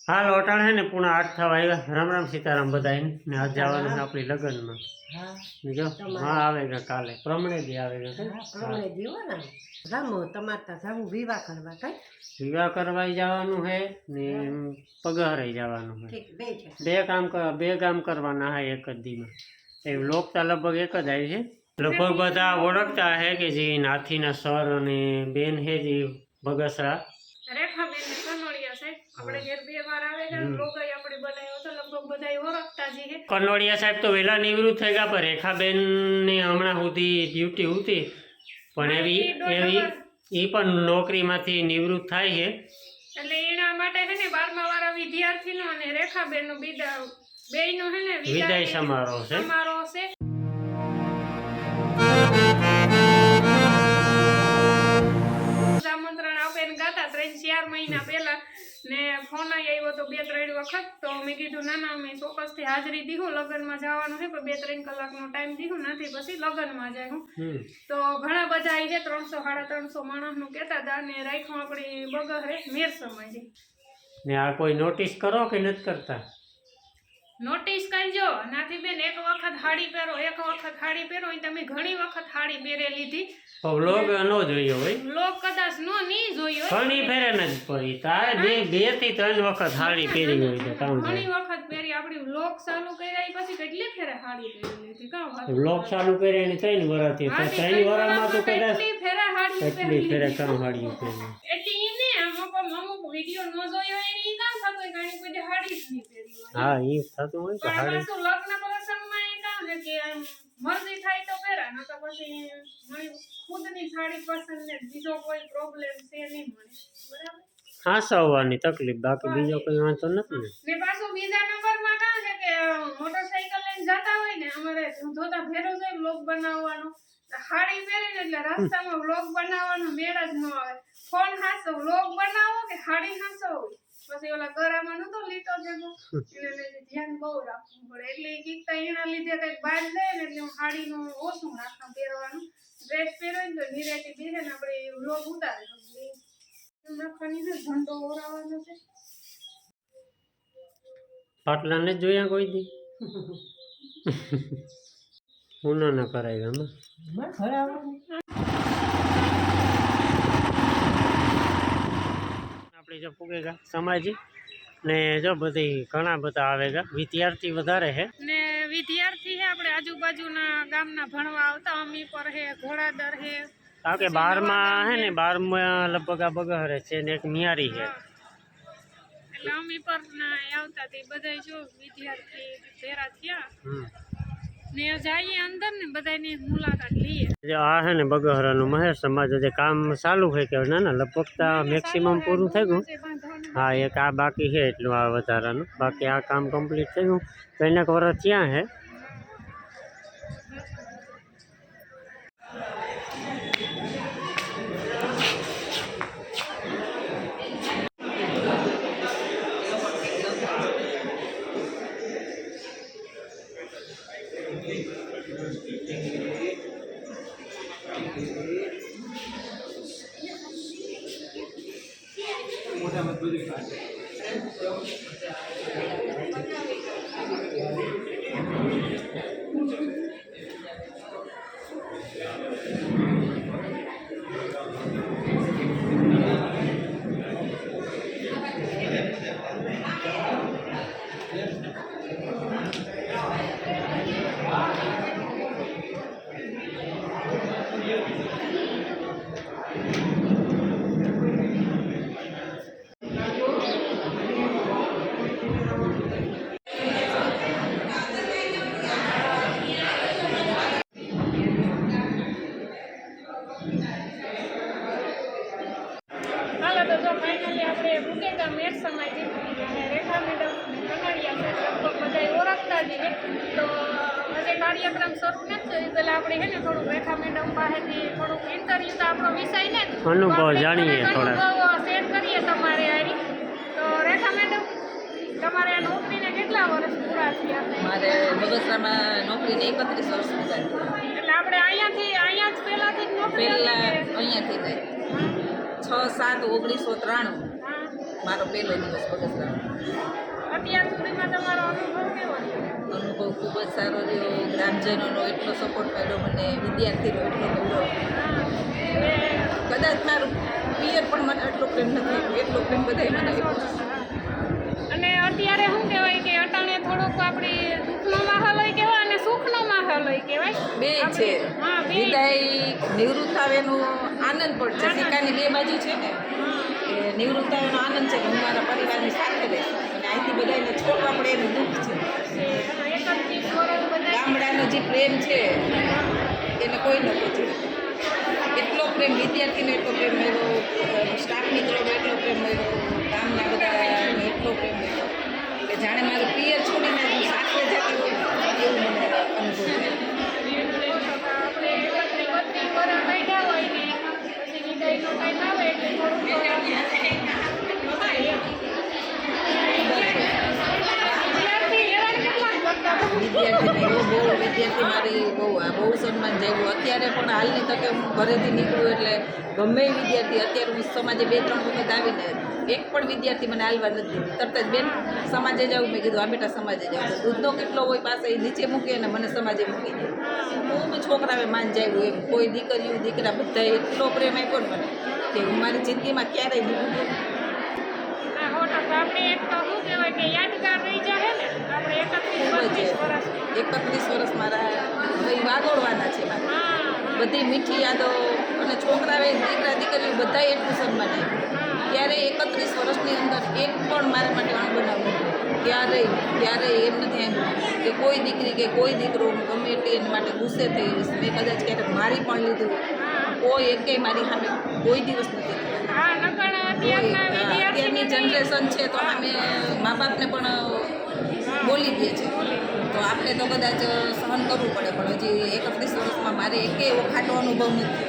હાલ ઓટાણ હે ને પૂણા 8 થવા આવ્યા। રામ રામ સીતારામ બધાને ને આજ જવાનું છે આપણી લગ્નમાં। જો હા આવેગા કાલે પ્રમણે દી આવેગા પ્રમણે દી હો ને રામો તમાર તા જાવું વિવાહ કરવા કઈ વિવાહ કરવા જવાનું હે ને પગહરાઈ જવાનું હે। ઠીક બે છે બે કામ કરવાના હે એક જ દીમાં। એ લોકતા લગભગ એક જ આવી છે। લગભગ બધા ઓળખતા હે કે જે નાથીના સર અને બેન હે જે બગસરા રેખાબેન ને કનોડિયા સાહેબ આપણે ઘેર બે વાર આવે છે લોગો આપણે બનાવ્યો તો લગભગ બધા ઓળખતા જ છે। કનોડિયા સાહેબ તો વેલા નિવૃત્ત થઈ ગયા, પણ રેખાબેન ને હમણાં સુધી ડ્યુટી હતી પણ એવી એ પણ નોકરીમાંથી નિવૃત્ત થાય છે એટલે એના માટે છે ને 12મા વાળા વિદ્યાર્થીનો અને રેખાબેન નો બેયનો છે ને વિદાય સમારોહ છે। આમંત્રણ આપીને ગાતા 3-4 મહિના પહેલા ને ફોન આવ્યો તો 2-3 વખત તો મેં કીધું ના અમે ચોક્કસથી હાજરી દીધું, લગ્નમાં જવાનું છે પણ 2-3 કલાકનો ટાઈમ દીધું નથી પછી લગ્નમાં જાય હું તો ઘણા બધા આવી છે 300-350 માણસનું કહેતા હતા ને રાખ્યું આપણી બગહરે મેર સમાજે ને આ કોઈ નોટિસ કરો કે નથી કરતા? નોટિસ કરજો નાથી બેન, એક વખત હાડી પહેરો તમે ઘણી વખત હાડી પહેરે લીધી વ્લોગ ન જોયો હોય, વ્લોગ કદાચ નહીં જોયો ઘણી ફેરે નથી પડી તારે 2 થી 3 વખત હાડી પહેરી હોય તો કામ ઘણી વખત પહેરી આપણી વ્લોગ ચાલુ કર્યા પછી કેટલી ફેરે હાડી પહેરી લીધી કામ વ્લોગ ચાલુ કર્યા ને 3 વર્ષથી તો 3 વર્ષમાં તો કદાચ કેટલી ફેરે કામ હાડી પહેરી એટલે ને અમુક વિડિયો ન જોયો એની કામ થતો ઘણી બધી હાડી જ નહીં પહેરી હોય। હા એ થતું હોય તો હાડી તો લગ્ન પ્રસંગમાં એ કામ છે કે મરજી થાય તો પહેરા ન તો પછી મળી ખુદની સાડી પસંદ ને બીજો કોઈ પ્રોબ્લેમ છે નહીં મળે બરાબર। હાસવાની તકલીફ બાકી બીજો કોઈ વાંધો નથી ને પાછું બીજા નંબરમાં કામ છે કે મોટરસાઇકલ લઈને જતા હોય ને અમારે ધોતા ફેરો છે વ્લોગ બનાવવાનો હાડી પહેરીને એટલે રસ્તામાં વ્લોગ બનાવવાનો મેળ જ ન આવે। ફોન હાસો વ્લોગ બનાવો કે હાડી હાસો પછી ઓલા ગરામાં નતો લીટો જેવો એને ધ્યાન બહુ રાખવું પડે એટલે કીકતા એના લીધે કઈક બહાર જાય ને એટલે હું હાડીનું ઓછું રાખવા પહેરવાનું ડ્રેસ પહેરો ને તો નિરાતી બેસે ને આપણે વ્લોગ ઉતારે નાખવાની છે ઘંટો ઓરાવાનો છે। પાટલા ને જોયા કોઈ દી હું ના કરાય આમાં આપણે જો પૂગેગા સમાજી ને જો બધી ઘણા બધા આવેગા વિદ્યાર્થી વધારે હે ને વિદ્યાર્થી હે આપણે આજુબાજુના ગામના ભણવા આવતા અમી પર હે ઘોડાદર હે કારણ કે 12માં હે ને 12માં લગભગ આ બગહરે છે ને એક મિયારી છે એટલે અમી પર ના આવતા તે બધા જો વિદ્યાર્થી ભેરા થયા ને જઈએ અંદર ને બધાની મુલાકાત લઈએ। આ હે ને બગહરાનું મહેર સમાજ જે કામ ચાલુ છે કે ના લગભગ મેક્સિમમ પૂરું થઈ ગયું। હા એક આ બાકી છે એટલું આ વધારાનું, બાકી આ કામ કમ્પ્લીટ થઈ ગયું તો એને વર્ષ ત્યાં હે કાર્યક્રમ શરૂ નથી થયો પેલા આપણે હે ને થોડું રેખા મેડમ પાસેથી થોડુંક ઇન્ટરવ્યુ તો આપણો વિષય ને અનુભવ જાણીએ થોડા શેર કરીએ તમારે આરી તો રેખા મેડમ તમારે નોકરીને કેટલા વર્ષ પૂરા થયા? મારે બગસરામાં નોકરીને 31 વર્ષ પૂરા થયા। એટલે આપણે અહીંયા જ પહેલાથી જ નોકરી પહેલા અહીંયાથી ગઈ 6/7/1993 મારો પહેલો દિવસ બગસરામાં। ખૂબ જ સારો રહ્યો. ગ્રામજનોનો એટલો સપોર્ટ મળ્યો મને, વિદ્યાર્થીનો એટલો મળ્યો. કદાચ મારું પિયર પણ મને એટલો પ્રેમ નથી આપ્યો, એટલો પ્રેમ બધાએ મને આપ્યો. અને અત્યારે શું કહેવાય કે અટાણે થોડોક આપણી દુઃખનો માહોલ હોય કહેવાય અને સુખનો માહોલ હોય કહેવાય. બે છે, હા, બે વિદાય નિવૃત્ત થાવેનો આનંદ પણ છે. સિક્કાની બે બાજુ છે ને, કે નિવૃત્ત થાવેનો આનંદ છે કે હું મારા પરિવારની સાથે રહીશ, અને અહીંથી બધાને છોડવા પડે એનું દુઃખ છે. 31 વર્ષ બધા ગામડાનો જે પ્રેમ છે એને કોઈ ન પૂછે. એટલો પ્રેમ વિદ્યાર્થીનો એટલો પ્રેમ મળ્યો, સ્ટાફ મિત્રોનો એટલો પ્રેમ મળ્યો, ગામના બધાને એટલો પ્રેમ મળ્યો કે જાણે મારું પિયર છોડીને હું સાથે જતી હોય એવું મને અનુભવ થાય. આપણે 31 વર્ષ બેઠા હોય ને પછી વિદાયનો ટાઈમ આવે એટલે થોડુંક થાય એમ. વિદ્યાર્થી હેરાન કેટલાક કરતા હતા. વિદ્યાર્થીને એવો બહુ વિદ્યાર્થી મારી બહુ સન્માન જાગ્યું. અત્યારે પણ હાલની તકે હું ઘરેથી નીકળું એટલે ગમે એ વિદ્યાર્થી, અત્યારે હું સમાજે 2-3 વખત આવીને એક પણ વિદ્યાર્થી મને હાલવા નથી દીધી. તરત જ બેન સમાજે જાઉં, મેં કીધું આ બેટા સમાજે જાઉં. દૂધનો કેટલો હોય પાસે એ નીચે મૂકી અને મને સમાજે મૂકી દે. ખૂબ છોકરાએ માન જાગ્યું એમ. કોઈ દીકરીઓ દીકરા બધાએ એટલો પ્રેમ આપ્યો ને મને કે હું મારી જિંદગીમાં ક્યારેય નહીં ભૂલું. આ હોટલ આપણે એક તો શું કહેવાય કે યાદગાર રહી જાય ને આપણે 31 વર્ષ 31 વર્ષ મારા હવે વાગોળવાના છે મારે. હા બધી મીઠી યાદો અને છોકરાએ દીકરા દીકરીઓ બધાએ એટલું સન્માન આપ્યું. ત્યારે 31 વર્ષની અંદર એક પણ મારા માટે અણબનાવ નથી. ક્યારેય એમ નથી આવ્યું કે કોઈ દીકરી કે કોઈ દીકરો હું ગમે એટલી એના માટે ગુસ્સે થઈશ. મેં કદાચ ક્યારેક મારી પણ લીધું, કોઈ એકેય મારી સામે કોઈ દિવસ નથી થયું. હા નકર અત્યારના અત્યારની જનરેશન છે તો અમે મા બાપને પણ બોલી દે છે, તો આપણે તો કદાચ સહન કરવું પડે. પણ હજી 31 વર્ષમાં મારે એકેય એવો ખાટો અનુભવ નથી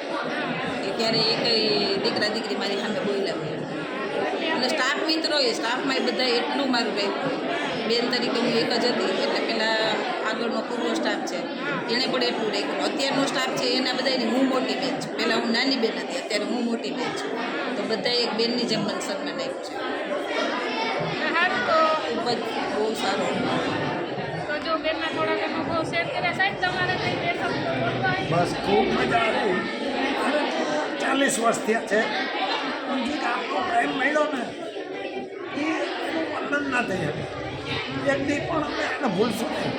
કે ક્યારે એકેય દીકરા દીકરી મારી સામે બોલ્યા હોય. અને સ્ટાફ મિત્રોએ સ્ટાફમાં બધા એટલું મારું રાખ્યું. બેન તરીકે હું એક જ હતી એટલે પહેલાં આગળનો પૂર્વ સ્ટાફ છે એણે પણ એટલું રાખ્યું. અત્યારનો સ્ટાફ છે એના બધાની હું મોટી બેન છું. પહેલાં હું નાની બેન હતી, અત્યારે હું મોટી બેન છું. તો બધાએ એક બેનની જેમ મને સન્માન આપ્યું છે. સારું તો ખૂબ જ બહુ સારો. તો જો બેનના થોડાક અનુભવ શેર કર્યા સાહેબ તમારે કંઈ બે શબ્દો બોલવા હોય? બસ ખૂબ મજા આવી. 40 વર્ષ થયા છે પણ જે આપણો પ્રેમ મળ્યો ને એનું વર્ણન ના થઈ શકે. એક દી પણ અમે એને ભૂલશું નહીં.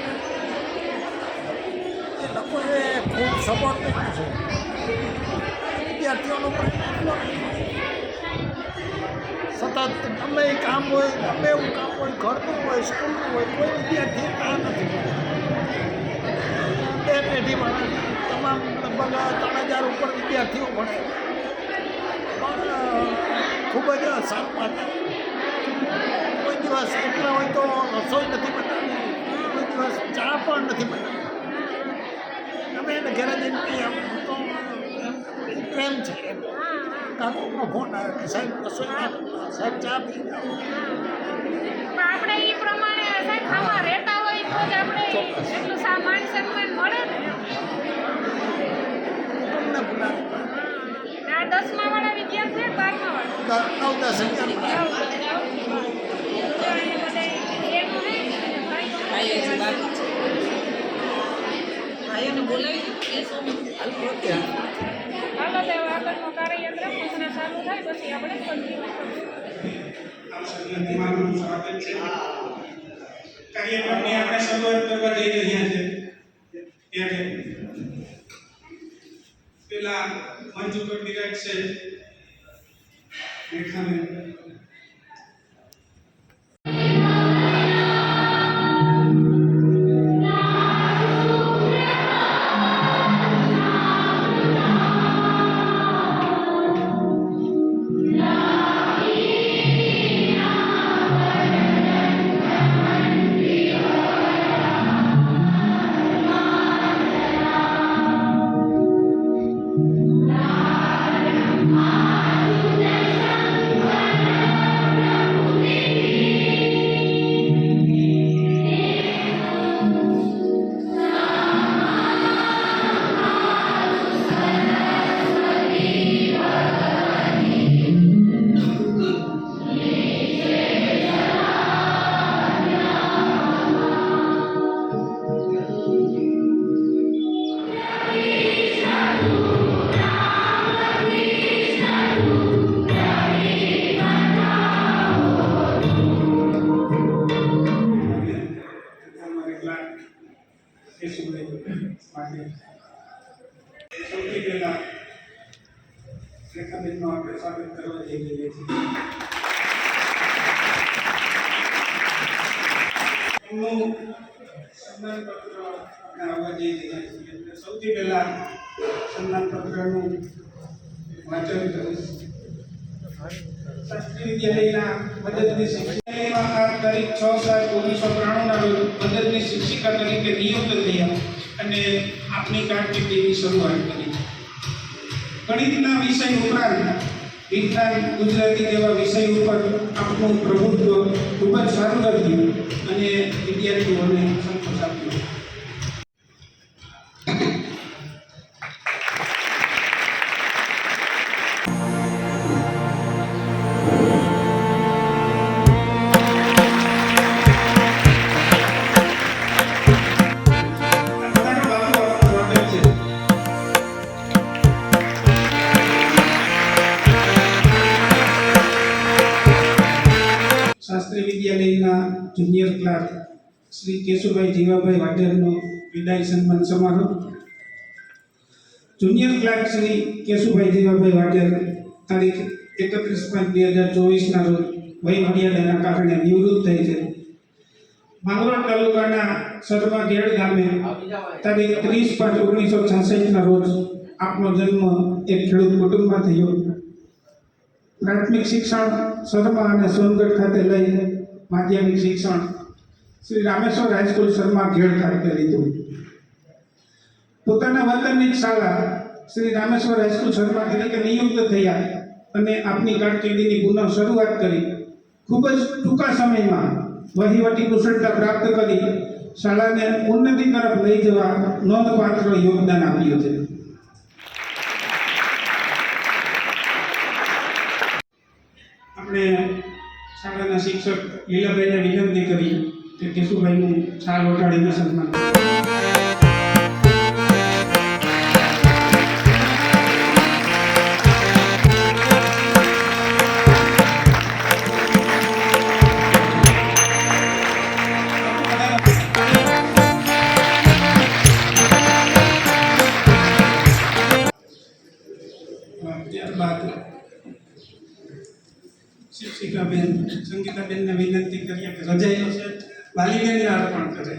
એ લોકોએ ખૂબ સપોર્ટ કર્યો છે. વિદ્યાર્થીઓનો પણ એટલો સતત ગમે એ કામ હોય, ગમે એવું કામ હોય, ઘરનું હોય, સ્કૂલનું હોય, કોઈ વિદ્યાર્થી આ નથી. બે પેઢીમાં તમામ લગભગ 3000 ઉપર વિદ્યાર્થીઓ ભણે. પણ ખૂબ જ સારું વાતાવરણ. કોઈ દિવસ એકલા હોય તો રસોઈ નથી બનાવી, કોઈ દિવસ ચા પણ નથી બનાવી. અમે એને ઘરે જઈને કહીએ તો એમ પ્રેમ છે એમ. કાકોનો ફોન આવે કે સાહેબ રસોઈ ના કરતા, સાહેબ ચા પી જાઓ. પણ આપણે એ પ્રમાણે સાહેબ આમાં રહેતા હોય તો જ આપણે એટલું માન સન્માન મળે ને. તમને બોલાવે આ 10મા વાળા વિદ્યાર્થી 12મા વાળા 9-10 હજાર ભાઈઓ બાકી છે. ભાઈઓને બોલાવી બેસો હાલો તો આગળનો કાર્યયંત્ર સૂચના ચાલુ થાય પછી આપણે કન્ટિન્યુ કાર્યક્રમની આપણે શરૂઆત કરવા જઈ રહ્યા છે. ત્યારે પેલા મંચ ઉપર બિરાજશે રેખાબેન. માટે સૌથી પહેલા રેખાબેનનું આપણે સ્વાગત કરવા જઈ રહ્યા છીએ. એમનું સન્માનપત્ર આપણે આવવા જઈ રહ્યા છીએ. એટલે સૌથી પહેલા સન્માનપત્રનું વાંચન કરીશ. શાસ્ત્રી વિદ્યાલયના મદદનીશ શિક્ષિકામાં આ તારીખ 6/7/1993 રોજ મદદનીશ શિક્ષિકા તરીકે નિયુક્ત થયા અને આપની કારકિર્દીની શરૂઆત કરી. ગણિતના વિષય ઉપરાંત વિજ્ઞાન, ગુજરાતી જેવા વિષય ઉપર આપનું પ્રભુત્વ ખૂબ જ સારું રહ્યું અને વિદ્યાર્થીઓને સંતોષ આપ્યો. શાસ્ત્રી વિદ્યાલયના જુનિયર ક્લાર્ક શ્રી કેશુભાઈ જીવાભાઈ વાઢેરનો વિદાય સન્માન સમારોહ. જુનિયર ક્લાર્ક શ્રી કેશુભાઈ જીવાભાઈ વાઢેર તારીખ 31/5/2024 રોજ વય મર્યાદાના કારણે નિવૃત્ત થઈ છે. માંગરોળ તાલુકાના સરવા ગેડ ગામે તારીખ 30/5/1966 રોજ આપનો જન્મ એક ખેડૂત કુટુંબમાં થયો. પ્રાથમિક શિક્ષણ શર્મા અને સોનગઢ ખાતે લઈ માધ્યમિક શિક્ષણ શ્રી રામેશ્વર હાઈસ્કૂલ શર્મા ઘેડ ખાતે લીધું. પોતાના વતનની શાળા શ્રી રામેશ્વર હાઈસ્કૂલ શર્મા તરીકે નિયુક્ત થયા અને આપની કારકિર્દીની પુનઃ શરૂઆત કરી. ખૂબ જ ટૂંકા સમયમાં વહીવટી કુશળતા પ્રાપ્ત કરી શાળાને ઉન્નતિ તરફ લઈ જવા નોંધપાત્ર યોગદાન આપ્યું છે. આપણે શાળાના શિક્ષક લીલાભાઈને વિનંતી કરી કે કેશુભાઈનું છાલ ઓટાડીને સન્માન ત્યારબાદ શિક્ષિકાબેન સંગીતાબેનને વિનંતી કરીએ કે રજાઈનો છે વાલીબેનને અર્પણ કરે.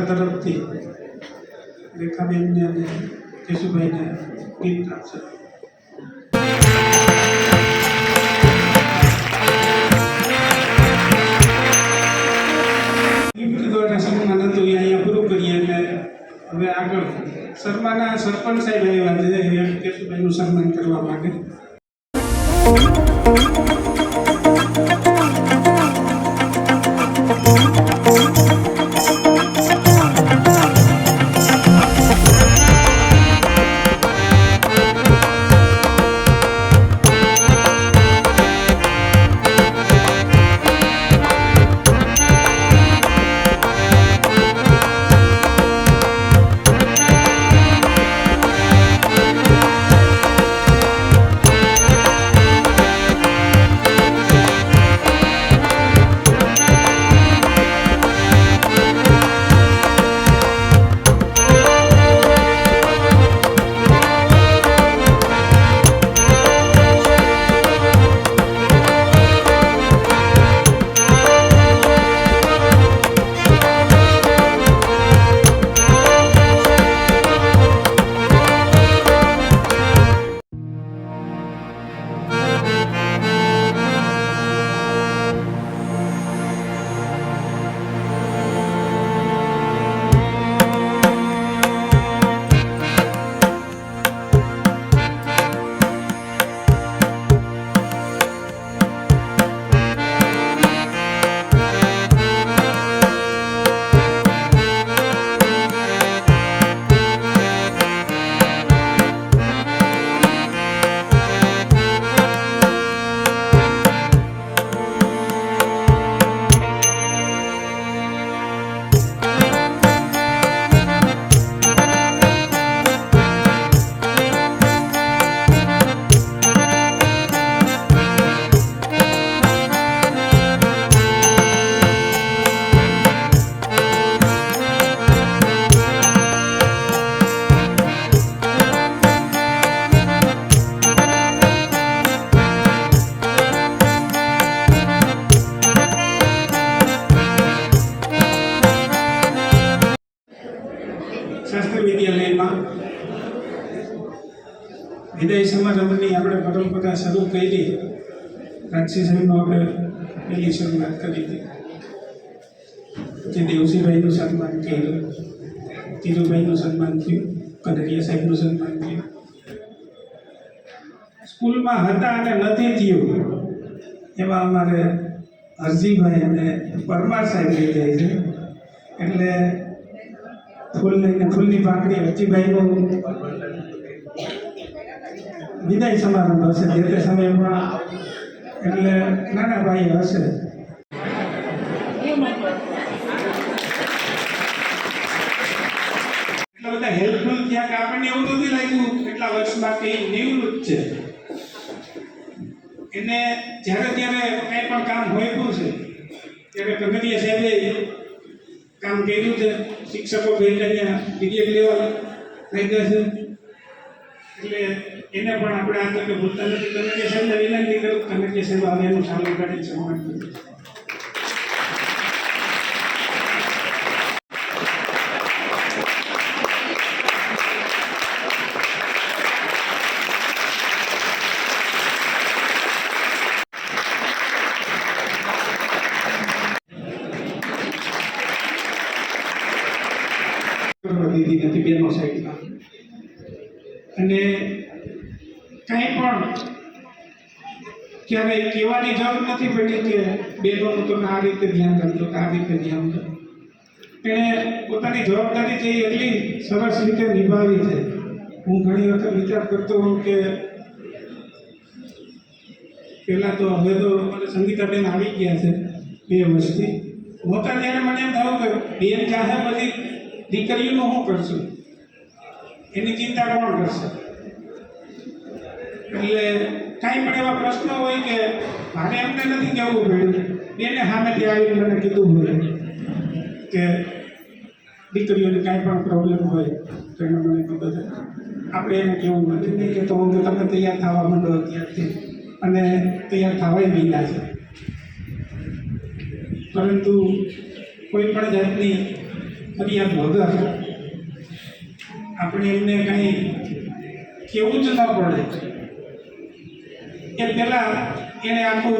તરફથી રેખાબેનને અને કેશુભાઈને ગિફ્ટ આપશે. ગિફ્ટ દ્વારા સન્માન હતું એ અહીંયા પૂરું કરીએ. એટલે હવે આગળ શર્માના સરપંચ સાહેબ આવ્યા છે કેશુભાઈનું સન્માન કરવા માટે. શાસ્ત્રી વિદ્યાલયમાં વિદાય સમારંભની આપણે પરંપરા શરૂ કરી. રાજસી સાહેબનો આપણે પહેલી શરૂઆત કરી હતી. પછી દેવસીભાઈનું સન્માન કર્યું, ધીરુભાઈનું સન્માન થયું, કનરિયા સાહેબનું સન્માન થયું. સ્કૂલમાં હતા અને નથી થયું એવા અમારે હરજીભાઈ અને પરમાર સાહેબ લઈ જાય છે. એટલે ફૂલ લઈને ફૂલની પાંખડી હરજીભાઈનું વિદાય સમારંભ હશે જે તે સમયમાં. એટલે નાના ભાઈ હશે. એટલા બધા હેલ્પફુલ થયા કે આપણને એવું નથી લાગ્યું એટલા વર્ષ બાકી નિવૃત્ત છે. એને જ્યારે ત્યારે કંઈ પણ કામ હોઈતું છે ત્યારે કનરિયા સાહેબે કામ કર્યું છે. શિક્ષકો ભાઈને ત્યાં વિદ્યાર્થી લેવલ થઈ ગયા છે. એટલે એને પણ આપણે આ તકે ભૂલતા નથી. કનરિયા સાહેબને વિનંતી કરું, કનરિયા સાહેબ હવે એનું ચાલુ કરી સન્માન કર્યું. દીધી નથી બેનો સાઈડમાં. અને કાંઈ પણ ક્યારેય કહેવાની જરૂર નથી પડી કે બેનોનું તમે આ રીતે ધ્યાન રાખજો કે આ રીતે ધ્યાન રાખજો. એણે પોતાની જવાબદારી છે એ એટલી સરસ રીતે નિભાવી છે. હું ઘણી વખત વિચાર કરતો હોઉં કે પહેલાં તો હવે તો મને સંગીતાબેન આવી ગયા છે 2 વર્ષથી. મોટા ત્યારે મને એમ થયું કે બેન ચાહે બધી દીકરીઓનું શું કરશું, એની ચિંતા કોણ કરશે. એટલે કાંઈ પણ એવા પ્રશ્નો હોય કે મારે એમને નથી કહેવું પડ્યું, બેને સામેથી આવીને મને કીધું હોય કે દીકરીઓને કાંઈ પણ પ્રોબ્લેમ હોય તો એને મને કીધું છે. આપણે એને કહેવું નથી નહીં કે તો તમે તૈયાર થવા માંડો અત્યારથી, અને તૈયાર થવાય મહિના છે. પરંતુ કોઈ પણ જાતની ફરિયાદ વગર આપણે એમને કંઈ કેવું જ ન પડે એ પહેલાં એણે આખું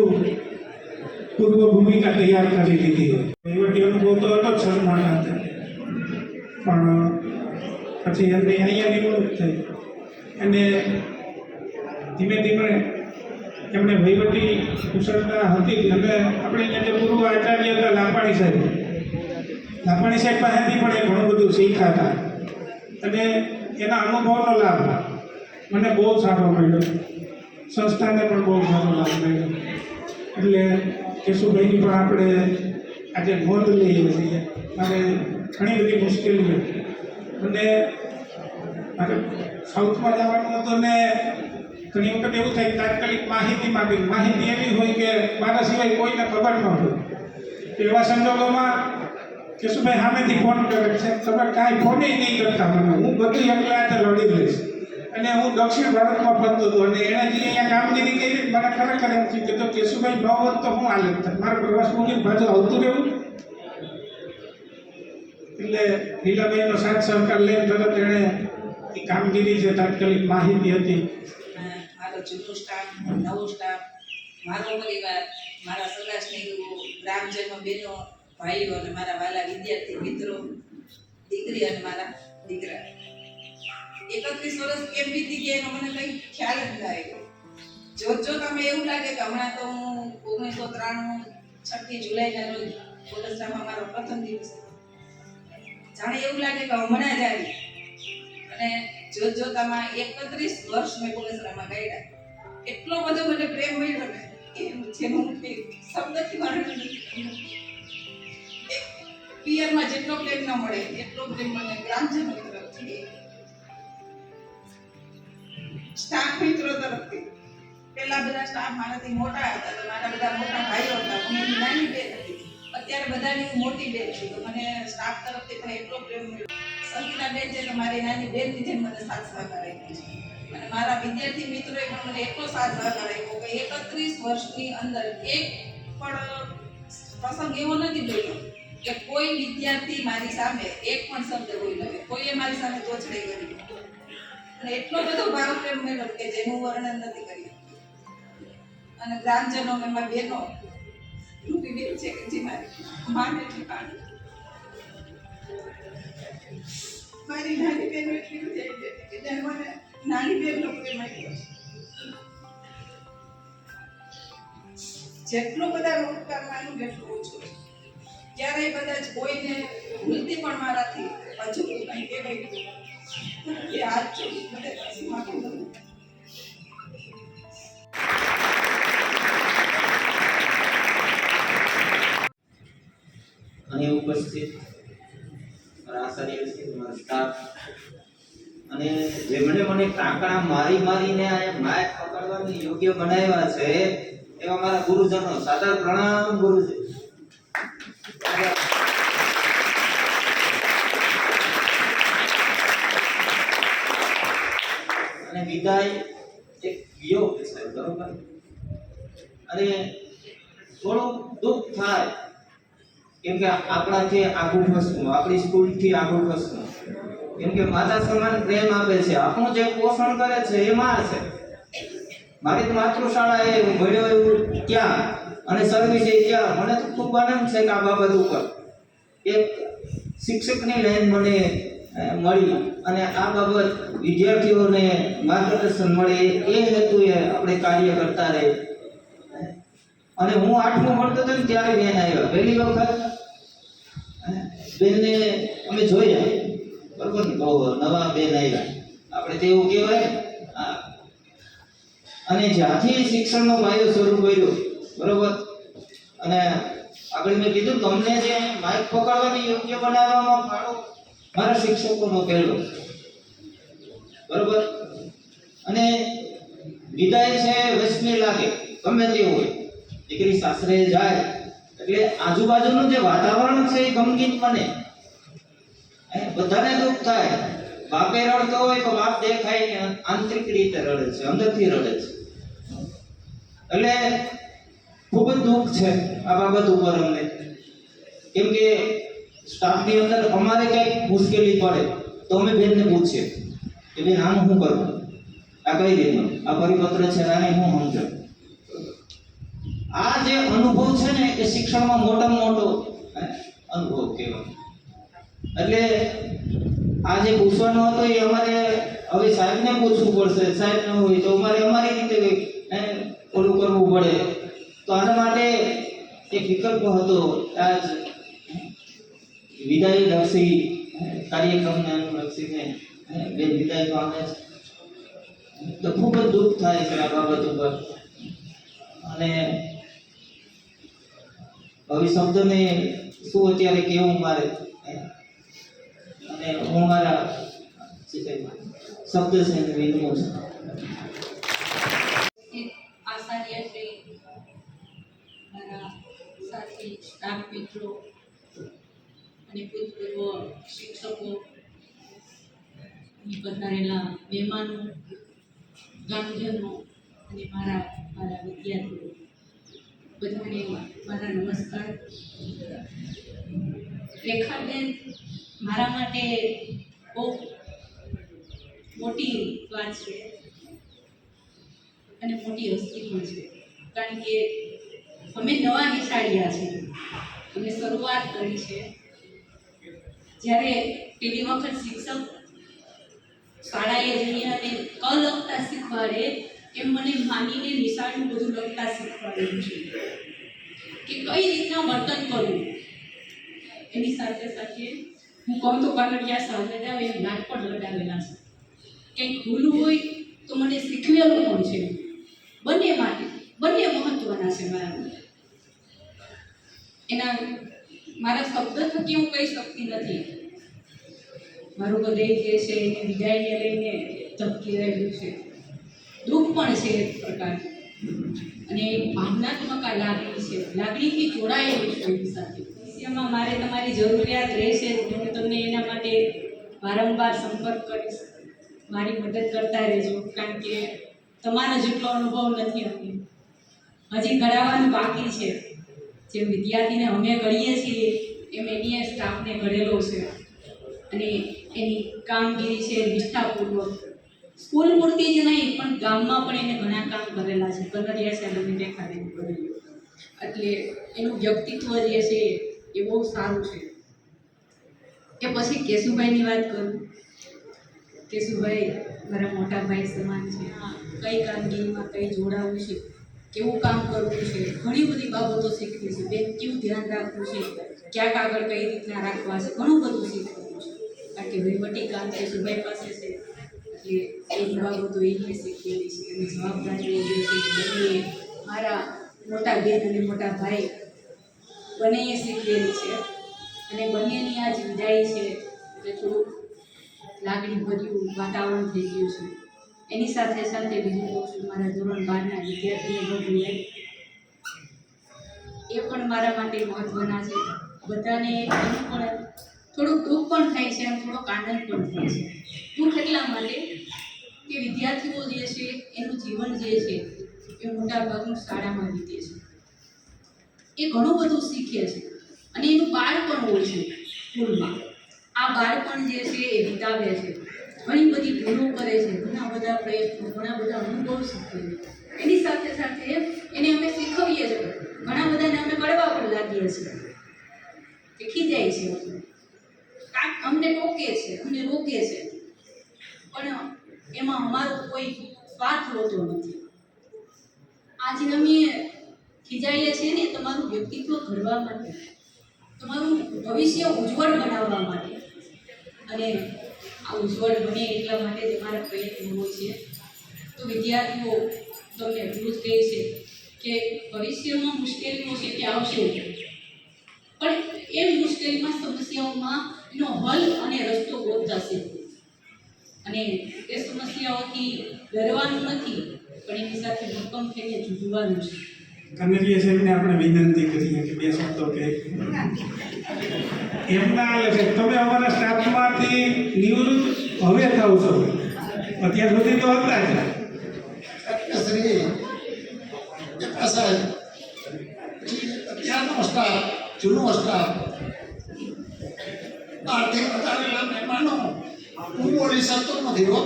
પૂર્વ ભૂમિકા તૈયાર કરી દીધી હોય. વહીવટી અનુભવ તો હતો જ શરૂમાં હતા, પણ પછી એમને અહીંયા નિમણૂક થઈ અને ધીમે ધીમે એમણે વહીવટી કુશળતા હતી. અને આપણે અહીંયા જે પૂર્વ આચાર્ય હતા લાપાણી સાહેબ પાસેથી પણ એ ઘણું બધું શીખ્યા હતા. અને એના અનુભવનો લાભ મને બહુ સારો મળ્યો, સંસ્થાને પણ બહુ સારો લાભ મળ્યો. એટલે કેશુભાઈની પણ આપણે આજે નોંધ લઈએ છીએ. મારે ઘણી બધી મુશ્કેલીઓ અને મારે સાઉથમાં જવાનું હતું ને ઘણી વખત એવું થાય તાત્કાલિક માહિતી એવી હોય કે મારા સિવાય કોઈને ખબર ન હોય. એવા સંજોગોમાં કેશુભાઈ સામેથી ફોન કરે છે, તમે કાંઈ ફોને નહીં કરતા મને, હું બધું એકલા હાથે લડી લઈશ. અને હું દક્ષિણ ભારતમાં ફરતો હતો અને એણે જે અહીંયા કામગીરી કરી મને ખરેખર એમ થયું કે તો કેશુભાઈ ન હોત તો હું હાલત થાય, મારે પ્રવાસ મૂકીને પાછું આવતું રહેવું. એટલે લીલાભાઈનો સાથ સહકાર લઈને તરત એણે એ કામગીરી છે તાત્કાલિક માહિતી હતી. મારો જૂનો સ્ટાફ, નવો સ્ટાફ, મારો પરિવાર, મારા સગા સ્નેહીઓ, ગ્રામજનો, બહેનો, ભાઈઓ અને મારા વાલા વિદ્યાર્થી મિત્રો, દીકરી અને મારા દીકરા. 31 વર્ષ કેમ વીતી ગયા એનો મને કંઈ ખ્યાલ જ ના આવ્યો. જો તમે એવું લાગે કે હમણાં તો હું 1993 6મી જુલાઈના રોજ કોલેજમાં મારો પ્રથમ દિવસ, જાણે એવું લાગે કે હમણાં જ આવી. અને જોતામાં 31 વર્ષ મેં કોલેજમાં કાઢ્યા. એટલો બધો મને પ્રેમ મળ્યો ને જેનો હું શબ્દથી વર્ણન નથી કરી. પિયરમાં જેટલો પ્રેમ ન મળે એટલો પ્રેમ મને ગ્રામજનો તરફથી, સ્ટાફ મિત્રો તરફથી. પહેલા બધા સ્ટાફ મારાથી મોટા હતા તો મારા બધા મોટા ભાઈઓ હતા, હું એની નાની બેન હતી. અત્યારે બધાની મોટી બેન છું તો મને સ્ટાફ તરફથી પણ એટલો પ્રેમ મળ્યો. સંગીતા બેન છે તો મારી નાની બેનની જેમ મને સાથ સહકાર આપ્યો છે. અને મારા વિદ્યાર્થી મિત્રોએ પણ મને એટલો સાથ સહકાર આપ્યો કે 31 વર્ષની અંદર એક પણ પ્રસંગ એવો નથી જોયો કે કોઈ વિદ્યાર્થી મારી સામે એક પણ શબ્દ બોલ્યો નથી, કોઈએ મારી સામે તોછડાઈ કરી અને એટલો બધો ભાવ પ્રેમ મેળવ્યો કે જેનું વર્ણન નથી કર્યું. અને ગ્રામજનો મેં મારી બહેનો રૂપી બેન છે કે જે મારી માને એટલી પાણી, મારી નાની બેન એટલી બધી આવી હતી કે જ્યારે મને નાની બેનનો પ્રેમ આપ્યો. જેટલો બધા ઉપકાર માનું એટલું ઓછું. ક્યારેય કદાચ કોઈને ભૂલથી પણ મારાથી હજુ કંઈ કહેવાય કે આજ સુધી મને પાછી માફી દઉં. અહીં ઉપસ્થિત આચાર્ય છે, તમારા સ્ટાફ અને જેમણે મને કાંકણા મારીને આ માઇક પકડવાને યોગ્ય બનાવ્યા છે એવા મારા ગુરુજનો, સાદર પ્રણામ ગુરુજી. અને વિદાય એક વિયોગ છે, બરોબર? અને થોડું દુઃખ થાય કેમ કે આપણાથી આગળ ખસવું, આપણી સ્કૂલથી આગળ ખસવું, કેમ કે માતા સમાન પ્રેમ આપે છે, આપણું જે પોષણ કરે છે એ માં છે. મારી માતૃશાળા એ ભણ્યો એવું ત્યાં અને સર્વિસ એ ત્યાં. મને તો ખૂબ આનંદ છે કે આ બાબત ઉપર એક શિક્ષકની લાઈન મને મળી અને આ બાબત વિદ્યાર્થીઓને માર્ગદર્શન મળે એ હેતુએ આપણે કાર્ય કરતા રહે. અને હું 8મું ભણતો હતો ને ત્યારે બેન આવ્યા. પહેલી વખત બેનને અમે જોયા, બરોબર ને, બહુ નવા બેન આવ્યા, આપણે તો એવું કહેવાય. અને જ્યાંથી શિક્ષણનો પાયો શરૂ કર્યો, બરોબર. અને આગળ મેં કીધું તમને જે માઇક પકડવાની યોગ્ય બનાવવામાં ફાળો મારા શિક્ષકોનો પહેલો, બરોબર. અને વિદાય છે વસમી લાગે, ગમે તે હોય, દીકરી સાસરે જાય એટલે આજુબાજુનું જે વાતાવરણ છે એ ગમગીન બને. બધાને દુઃખ થાય. બાપે રડતો હોય તો બાપ દેખાય કે આંતરિક રીતે રડે છે, અંદરથી રડે છે. એટલે ખૂબ જ દુઃખ છે આ બાબત ઉપર અમને, કેમ કે સ્ટાફની અંદર અમારે કંઈક મુશ્કેલી પડે તો અમે બેનને પૂછીએ કે બેન આનું શું કરવું, આ કઈ રીતનું, આ પરિપત્ર છે આને હું સમજો. આ જે અનુભવ છે ને એ શિક્ષણમાં મોટામાં મોટો અનુભવ કહેવાય. એટલે આ જે પૂછવાનું હતું એ અમારે હવે સાહેબને પૂછવું પડશે. સાહેબ ન હોય તો અમારે અમારી રીતે ઓલું કરવું પડે. તો આના માટે એક વિકલ્પ હતો. આજ વિદાય લક્ષી કાર્યક્રમને અનુલક્ષીને બેન વિદાય પામે છે તો ખૂબ જ દુઃખ થાય છે આ બાબત ઉપર. અને હવે શબ્દને શું અત્યારે કેવું મારે, અને હું મારા શબ્દ છે એને વિનમું છું. આચાર્ય શ્રી, મારા સાથી સ્ટાફ મિત્રો અને ભૂતપૂર્વ શિક્ષકો, પધારેલા મહેમાનો, ગામજનો અને મારા વિદ્યાર્થીઓ, બધાને મારા નમસ્કાર. રેખાબેન મારા માટે બહુ મોટી વાત છે અને મોટી હસ્તી પણ છે, કારણ કે અમે નવા નિશાળ્યા છીએ, અમે શરૂઆત કરી છે. જ્યારે પહેલી વખત શિક્ષક શાળાએ જઈએ અને ક લખતા શીખવાડે એમ મને માનીને નિશાળનું બધું લખતા શીખવાડેલું છે કે કઈ રીતના વર્તન કરવું. એની સાથે સાથે હું કહું તો કાનડિયા સાલ લગાવે એમ નાટ પણ લગાવેલા છે. કંઈક ભૂલું હોય તો મને શીખવેલું પણ છે. બંને માટે બંને મહત્વના છે મારા માટે. એના મારા શબ્દ થકી હું કહી શકતી નથી. મારું હૃદય જે છે એને વિદાયને લઈને ધબકી રહેલું છે. દુઃખ પણ છે એક પ્રકાર, અને ભાવનાત્મક આ લાગણી છે, લાગણીથી જોડાયેલું છે એની સાથે. ભવિષ્યમાં મારે તમારી જરૂરિયાત રહેશે તો હું તમને એના માટે વારંવાર સંપર્ક કરીશ. મારી મદદ કરતા રહેજો, કારણ કે તમારો જેટલો અનુભવ નથી અમને, હજી ઘડાવવાનું બાકી છે. જે વિદ્યાર્થીને અમે કરીએ છીએ એમ એની સ્ટાફને ઘડેલો છે અને એની કામગીરી છે નિષ્ઠાપૂર્વક સ્કૂલ પૂરતી જ નહીં પણ ગામમાં પણ એને ઘણા કામ કરેલા છે. કનરિયા સાહેબની દેખાદેખી કરેલી એટલે એનું વ્યક્તિત્વ જે છે એ બહુ સારું છે. એ પછી કેશુભાઈની વાત કરું. કેશુભાઈ મારા મોટા ભાઈ સમાન છે. કઈ કામગીરીમાં કઈ જોડાવું છે, કેવું કામ કરવું છે, ઘણી બધી બાબતો શીખવી છે. બેન કેવું ધ્યાન રાખવું છે, ક્યાં કાગળ કઈ રીતના રાખવા છે, ઘણું બધું શીખવું છે. કારણ કે વહીવટી કામ કેશુભાઈ પાસે છે એટલે એ બાબતો એને શીખવેલી છે અને જવાબદારીઓ જે છે બંને મારા મોટા બેન અને મોટા ભાઈ બંનેએ શીખવેલી છે. અને બંનેની આજ વિદાય છે એટલે થોડુંક લાગણીભર્યું વાતાવરણ થઈ ગયું છે. એની સાથે સાથે બીજું કહું છું, મારા ધોરણ 12ના વિદ્યાર્થીને ભોગવ્યા એ પણ મારા માટે મહત્ત્વના છે. બધાને એનું પણ થોડુંક દુઃખ પણ થાય છે અને થોડોક આનંદ પણ થાય છે. દુઃખ એટલા માટે કે વિદ્યાર્થીઓ જે છે એનું જીવન જે છે એ મોટાભાગનું શાળામાં વીતે છે. એ ઘણું બધું શીખે છે અને એનું બાળપણ હોય છે સ્કૂલમાં. આ બાળપણ જે છે એ વિતાવે છે, ઘણી બધી ભૂલો કરે છે, ઘણા બધા પ્રયત્નો, ઘણા બધા અનુભવ શીખે છે. એની સાથે સાથે એને અમે શીખવીએ છીએ. ઘણા બધાને અમે કડવા પણ લાગીએ છીએ કે ખીજાય છે, કાંક અમને ટોકે છે, અમને રોકે છે, પણ એમાં અમારો કોઈ સ્વાર્થ હોતો નથી. આજે અમે ખીજાઈએ છીએ ને તમારું વ્યક્તિત્વ ઘડવા માટે, તમારું ભવિષ્ય ઉજ્જવળ બનાવવા માટે અને આ ઉજ્જવળ બને એટલા માટે જ અમારા પ્રયત્નો હોય છે. તો વિદ્યાર્થીઓ તમને એટલું જ કહે છે કે ભવિષ્યમાં મુશ્કેલીઓ છે કે આવશે, પણ એ મુશ્કેલીમાં સમસ્યાઓમાં એનો હલ અને રસ્તો ગોતતા શીખો અને એ સમસ્યાઓથી ડરવાનું નથી પણ એની સાથે ભક્કમ થઈને જુજવાનું છે. કનરિયા સાહેબને આપણે વિનંતી કરીએ કે બે શબ્દો કે એમના તમે અમારા સ્ટાફમાંથી નિવૃત્ત હવે થાવ છો, અત્યાર સુધી તો હતા જ. શ્રી સાહેબ અત્યારનો સ્ટાફ, જૂનો સ્ટાફ, આર્થિક વધારેલા મહેમાનો હું બોલી શકતો નથી હો.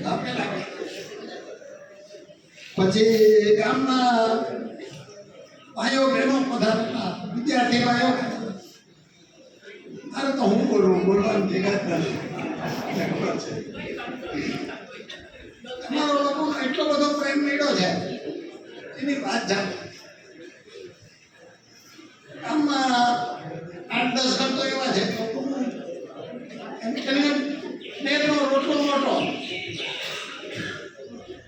આપેલા પછી ગામના ભાઈઓ બહેનો પધારેલા વિદ્યાર્થી ભાઈઓ, અરે તો હું બોલવાનું ભેગા જ નથી. ખબર છે તમારો લોકોનો એટલો બધો પ્રેમ મળ્યો છે એની વાત જાણ. ગામમાં 8-10 ઘર તો એવા છે મેરનો રોટલો મોટો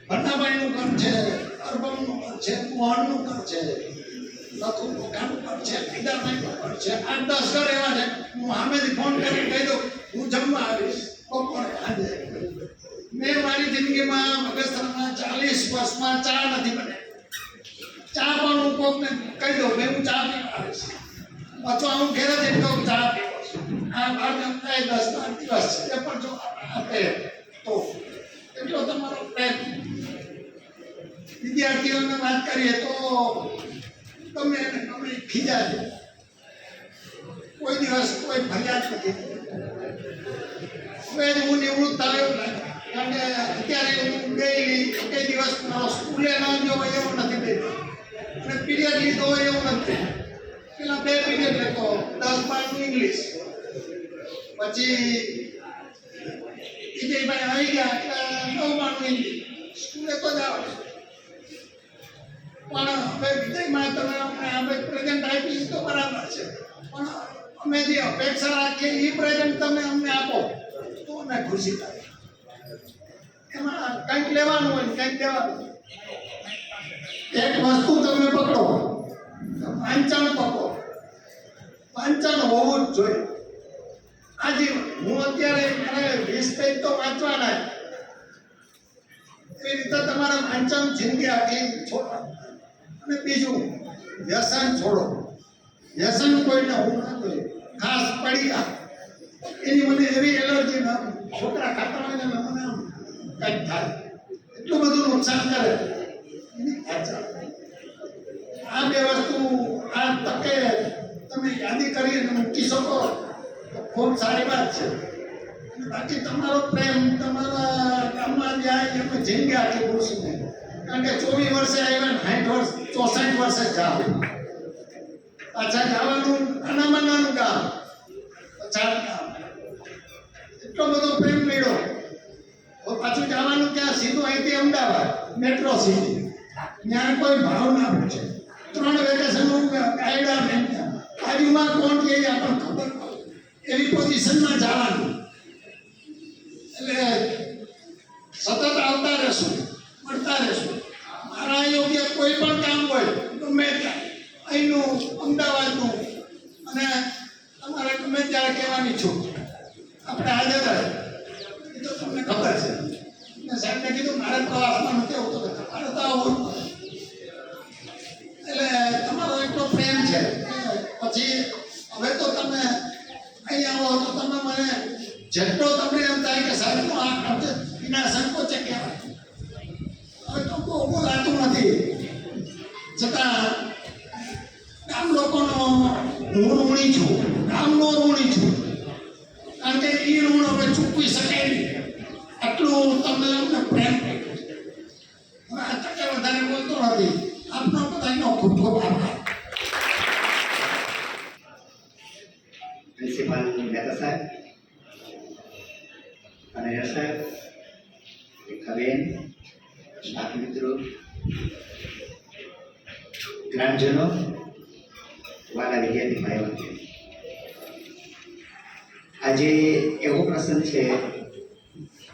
ભટ્ટાભાઈનું ઘર છે, અરબમનું ઘર છે, મોહનનું ઘર છે, લખુનું ઘર છે, પીડાભાઈનું ઘર છે. 8-10 ઘર એવા છે. હું સામેથી ફોન કરીને કહી દઉં હું જમવા આવીશ બપોરે સાંજે. મેં મારી જિંદગીમાં મગજમાં 40 વર્ષમાં ચા નથી બને. ચા પણ હું કોકને કહી દઉં ભાઈ હું ચા પીવા આવીશ, અથવા હું ઘેર જ કહું ચા પીવો છું. આ બાળક 10-12 દિવસ છે એ પણ જો આપે તો એટલો તમારો પ્રેમ. વિદ્યાર્થીઓને વાત કરીએ તો તમે ખીજાય, કોઈ દિવસ કોઈ ફરિયાદ નથી. હવે હું નિવૃત્ત થયો કારણ કે અત્યારે હું ગયેલી કઈ દિવસ મારો સ્કૂલે ન ગયો હોય એવું નથી થયું અને પીરિયડ લીધો હોય એવું નથી. પેલા 2 પીરિયડ લેતો 10-12 ઇંગ્લિશ, પછી વિજયભાઈ આવી ગયા એટલે 9-12 ઇંગ્લિશ સ્કૂલે તો જાવ. પણ હવે વિજયમાં તમે અમને પ્રેઝન્ટ આપી તો બરાબર છે, પણ અમે જે અપેક્ષા રાખીએ એ પ્રેઝન્ટ તમે અમને આપો તો અમને ખુશી થાય. એમાં કંઈક લેવાનું હોય કંઈક દેવાનું. એક વસ્તુ તમે પકડો, વાંચન પકડો. વાંચન હોવું જ જોઈએ. આજે હું અત્યારે મારે 20 પેજ તો વાંચવાના એ રીતે તમારે વાંચન જિંદગી આખી છોડવાનું. અને બીજું વ્યસન છોડો. વ્યસન કોઈને હું ના કરું, ખાસ પડીકા એની મને એવી એલર્જી ના, છોકરા ખાતા હોય ને મને કંઈક થાય, એટલું બધું નુકસાન કરે. આ 2 વસ્તુ આ તકે તમે યાદી કરીને મૂકી શકો તો ખૂબ સારી વાત છે. બાકી તમારો પ્રેમ તમારા ગામમાં જાય એમને જિંદગી આખી ભૂલશું નહીં. કારણ કે 24 વર્ષે આવ્યા 60 વર્ષ 64 વર્ષે જાઓ પાછા જવાનું નાનામાં નાનું ગામ 50 ગામ એટલો બધો પ્રેમ મળ્યો. પાછું જવાનું ક્યાં સીધું અહીંથી અમદાવાદ મેટ્રો સિટી ત્યાં કોઈ ભાવ ના પૂછે. 3 વેકેશન કાયદા મેં બાજુમાં કોણ કે આપણને ખબર પડે એવી પોઝિશનમાં જવાનું. એટલે સતત આવતા રહેશું મળતા રહેશું. મારા યોગ્ય કોઈ પણ કામ હોય ગમે ત્યાં અહીંનું અમદાવાદનું અને તમારે ગમે ત્યારે કહેવાની છૂટ આપણે હાજર રહે એ તો તમને ખબર છે. મેં સાહેબને કીધું મારે તો આસમાં નથી આવતો મારે તો આવું. એટલે તમારો એટલો પ્રેમ છે પછી હવે તો તમે અહીં આવો તો તમે મને જેટલો તમને એમ થાય કે સાહેબ આ ખર્ચ વિના સંકોચે કહેવાય. હવે તો બહુ બોલાતું નથી છતાં ગામ લોકોનો હું ઋણી છું, ગામનો ઋણી છું. કારણ કે એ ઋણ હવે ચૂકવી શકાય નહીં. આટલું તમને અમને પ્રેમ આપ્યો છે. હવે આ ટકે વધારે બોલતો નથી. આપનો બધાનો ખૂબ ખૂબ આભાર. પ્રિન્સિપાલ મહેતા સાહેબ અને સાહેબ, રેખાબેન, બાકી મિત્રો, ગ્રામજનો, વાલા વિદ્યાર્થી ભાઈઓ, આજે એવો પ્રસંગ છે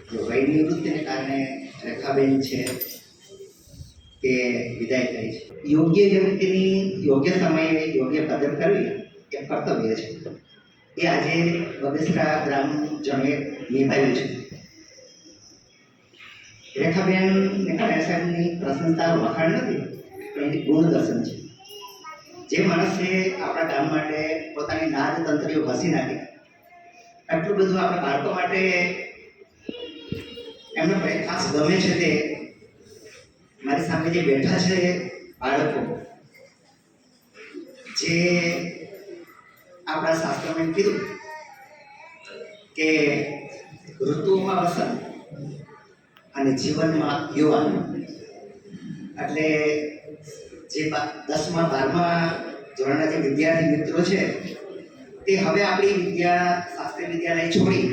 કે વય નિવૃત્તિને કારણે રેખાબેન છે તે વિદાય કરી છે. યોગ્ય વ્યક્તિની યોગ્ય સમયે યોગ્ય કદર કરવી એ કર્તવ્ય છે. એ આજે બગસરા ગ્રામજનોએ નિભાવ્યું છે. રેખાબેન મેઘાણીયા સાહેબની પ્રશંસા વખાણ નથી, પણ એની ગુણદર્શન છે. જે માણસે આપણા ગામ માટે પોતાની નાદ તંત્રીઓ ઘસી નાખી, આટલું બધું આપણા બાળકો માટે એમનો ખાસ ગમે છે. તે મારી સામે જે બેઠા છે બાળકો, જે આપણા શાસ્ત્રોમાં કીધું કે ઋતુઓમાં વસંત અને જીવનમાં યુવાન, એટલે જે 10મા 12મા ધોરણના જે વિદ્યાર્થી મિત્રો છે તે હવે આપણી શાસ્ત્રીય વિદ્યાલય છોડી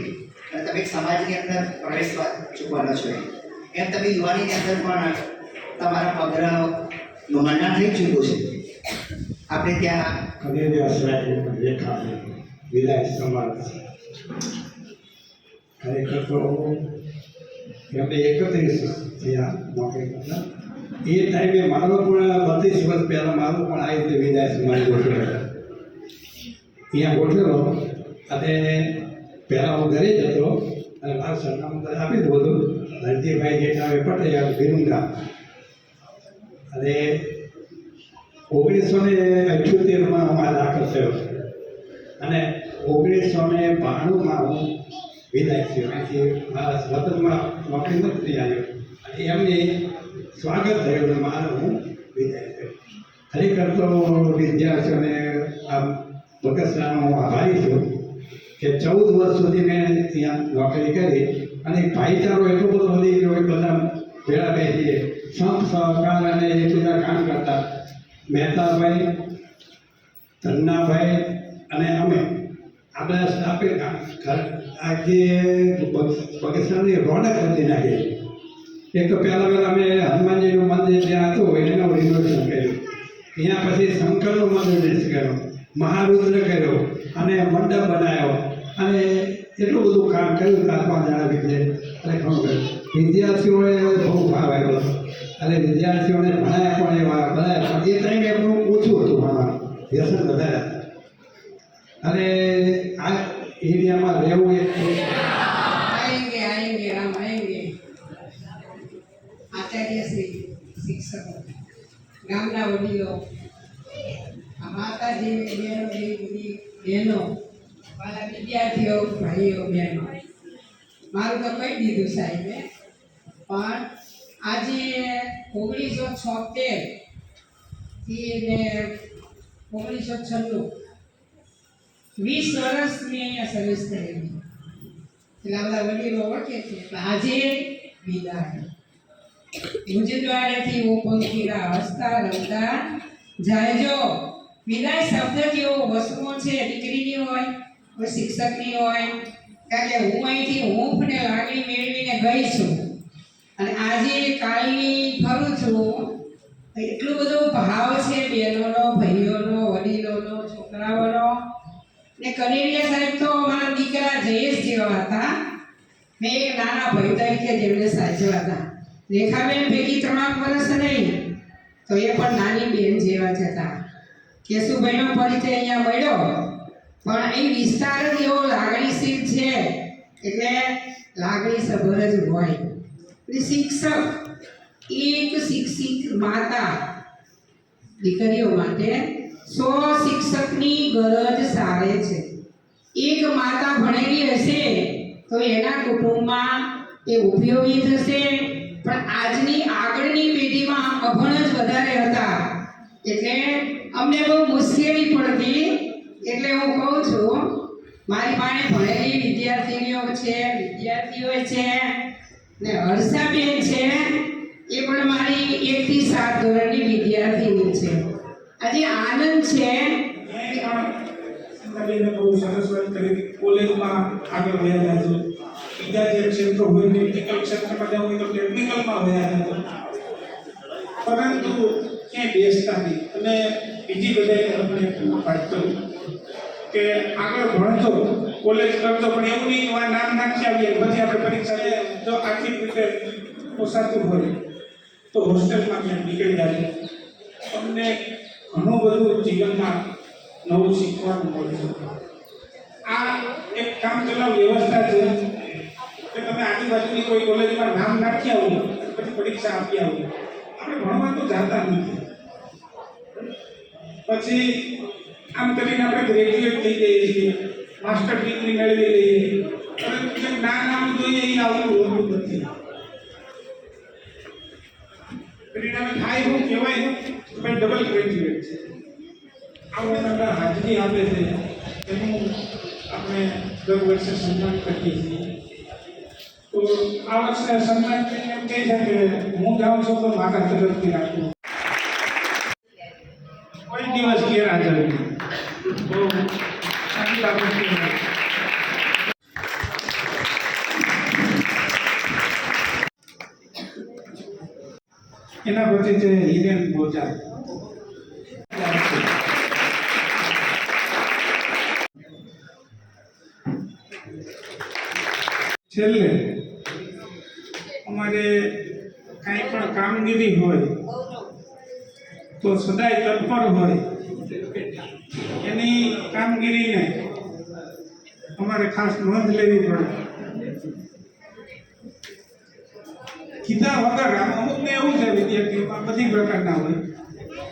અને તમે સમાજની અંદર પ્રવેશવા ચૂકવાનો છો. એમ તમે યુવાનીની અંદર પણ તમારા પગરનું મંડાણ થઈ ચૂક્યું છે. આપણે ત્યાં રેખા વિદાય સમાજ ખરેખર તો અમે 31 થયા નોકરી કરતા. એ ટાઈમે મારો પણ 32 વર્ષ પહેલાં મારો પણ આ રીતે વિદાય સમાજ ગોઠવેલો. અહીંયા ગોઠવેલો અને પહેલાં હું ઘરે જ હતો અને મારું સરનામું આપી દીધું હતું. ધનજીભાઈ જેઠાભાઈ પટેલ વિરુંગા. અને 1978માં હું દાખલ થયો અને 1992માં હું વિદાય થયો. અહીંથી મારા વતનમાં નોકરી નથી આવ્યો અને એમને સ્વાગત થયું અને મારો હું વિદાય થયો. ખરેખર તો વિદ્યાર્થીઓને આ બગસરાનો હું આભારી છું કે 14 વર્ષ સુધી મેં ત્યાં નોકરી કરી અને ભાઈચારો એટલો બધો વધી ગયો કે બધા ભેળા બેસીએ સંપ સહકાર અને એકબીજા કામ કરતા. મહેતાભાઈ, ધન્નાભાઈ અને અમે આપણા સ્ટાફે આજે બગસરાની રોનક બદલી નાખી. એક તો પહેલાં અમે હનુમાનજીનું મંદિર ત્યાં હતું એનું રિનોવેશન કર્યું. ત્યાં પછી શંકરનું મંદિર કર્યું, મહારુદ્ર કર્યો અને મંડપ બનાવ્યો અને એટલું બધું કામ કર્યું. 4-5 જણા એટલે ઘણું કર્યું. વિદ્યાર્થીઓએ બહુ ભાવ આવ્યો અને વિદ્યાર્થીઓને ભણાયા પણ એવા ભણાયા પણ એ ટાઈમે એમનું ઓછું હતું ભણવાનું, વ્યસન વધારે હતા. અને આ એરિયામાં રહેવું એ આएंगे हम आएंगे. આચાર્ય શ્રી, શિક્ષકો, ગામના વડીલો, માતાજી બહેનો, વાલા વિદ્યાર્થીઓ, ભાઈઓ બહેનો, મારું તો કહી દીધું સાહેબે. પણ આજે 1976 થી ને 1996 20 વર્ષ મેં અહીંયા સર્વિસ કરેલી. એટલે આ બધા વડીલો ઓળખે છે. એટલે આજે વિદાય. ગુજદ્વારેથી ઓપન કીરા હસતા રમતા જાયજો. વિદાય શબ્દ કેવો વસ્તુઓ છે, દીકરીની હોય, કોઈ શિક્ષકની હોય. કારણ કે હું અહીંથી હૂંફ ને લાગણી મેળવીને ગઈ છું અને આજે કાલની ફરું છું. એટલું બધો ભાવ છે બહેનોનો, ભાઈઓનો, વડીલોનો, છોકરાઓનો. ને કનેરિયા સાહેબ તો મારા દીકરા જયેશ જેવા હતા. મેં એક નાના ભાઈ તરીકે જેમને સાચવ્યા હતા. રેખાબેન ભેગી 3 વર્ષ નહીં તો એ પણ નાની બેન જેવા જ હતા. કેશુભાઈનો પરિચય અહીંયા મળ્યો પણ એ વિસ્તાર જ એવો લાગણીશીલ છે એટલે લાગણી સભર જ હોય. શિક્ષક, એક શિક્ષિત માતા દીકરીઓ માટે 100 શિક્ષકની ગરજ સારે છે. એક માતા ભણેલી હશે તો એના કુટુંબમાં એ ઉપયોગી થશે. પણ આજની આગળની પેઢીમાં અભણ જ વધારે હતા એટલે અમને બહુ મુશ્કેલી પડતી. એટલે હું કહું છું મારી પાસે ભણેલી વિદ્યાર્થીનીઓ છે, વિદ્યાર્થીઓ છે ને હર્ષાબેન છે એ પણ મારી 1 થી 7 ધોરણની વિદ્યાર્થીની છે. આજે આનંદ છે. બહુ સરસ વાત કરી. કોલેજમાં આગળ વયા જાય છે. બીજા જે ક્ષેત્રો હોય ટેકનિકલ ક્ષેત્રમાં જવું હોય તો ટેકનિકલમાં વયા જાય છે. પરંતુ ક્યાંય બેસતા નહીં. અને બીજી બધાને આપણે વાત કરું કે આગળ ભણતો, કોલેજ કરતો પણ એવું નહીં કે નામ નાખી આવીએ પછી આપણે પરીક્ષા જો આર્થિક રીતે પોસાતું હોય તો હોસ્ટેલમાં ક્યાંક નીકળી જાય. તમને ઘણું બધું જીવનમાં નવું શીખવાનું મળે છે. આ એક કામ ચલાવ વ્યવસ્થા છે કે તમે આજુબાજુની કોઈ કોલેજમાં નામ નાખી આવો પછી પરીક્ષા આપી આવો. આપણે ભણવા તો જાતા નથી. પછી આમ કરીને આપણે ગ્રેજ્યુએટ થઈ જઈએ છીએ, માસ્ટર ડિગ્રી મેળવી લઈએ, પરંતુ જે જ્ઞાન આમ જોઈએ એ આવતું હોતું નથી. પરિણામે થાય શું કહેવાય કે ભાઈ ડબલ ગ્રેજ્યુએટ છે. આપણે હાજરી આપે છે એનું આપણે દર વર્ષે સન્માન કરીએ છીએ. તો આ વર્ષે સન્માન કરીને એમ કહે છે કે હું જાઉં છું તો મારા તરફથી રાખું. કોઈ દિવસ ગેરહાજર નથી. તો સારી બાબત છે. એના પછી છે હિરેન બોજા. છેલ્લે અમારે કાંઈ પણ કામગીરી હોય તો સદાય તત્પર હોય એની કામગીરીને અમારે ખાસ નોંધ લેવી પડે. કીધા વગર અમુકને એવું છે વિદ્યાર્થીઓમાં બધી પ્રકારના હોય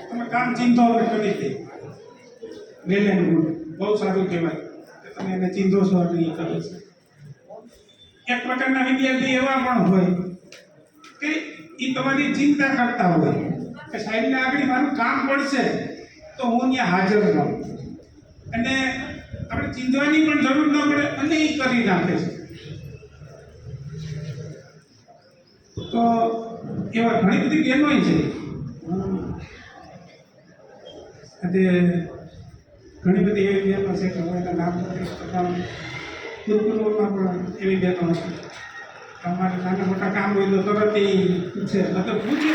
તમે કામ ચિંતો વગર કરી દે વેલેન ગુડ. બહુ સારું કહેવાય કે તમે એને ચિંતો છો એટલે એ કરો છો. એક પ્રકારના વિદ્યાર્થી એવા પણ હોય કે એ તમારી ચિંતા કરતા હોય કે સાહેબને આગળ મારું કામ પડશે તો હું ત્યાં હાજર રહું અને આપણે ચિંતવાની પણ જરૂર ન પડે અને એ કરી નાખે છે. તો એવા ઘણી બધી બહેનો છે. આજે ઘણી બધી એવી બહેનો છે કે હું એના નામ નથી ગુરુકુળમાં પણ એવી બહેનો છે. તમારે નાના મોટા કામ હોય તો તરત એ પૂછે મતલબ પૂછે.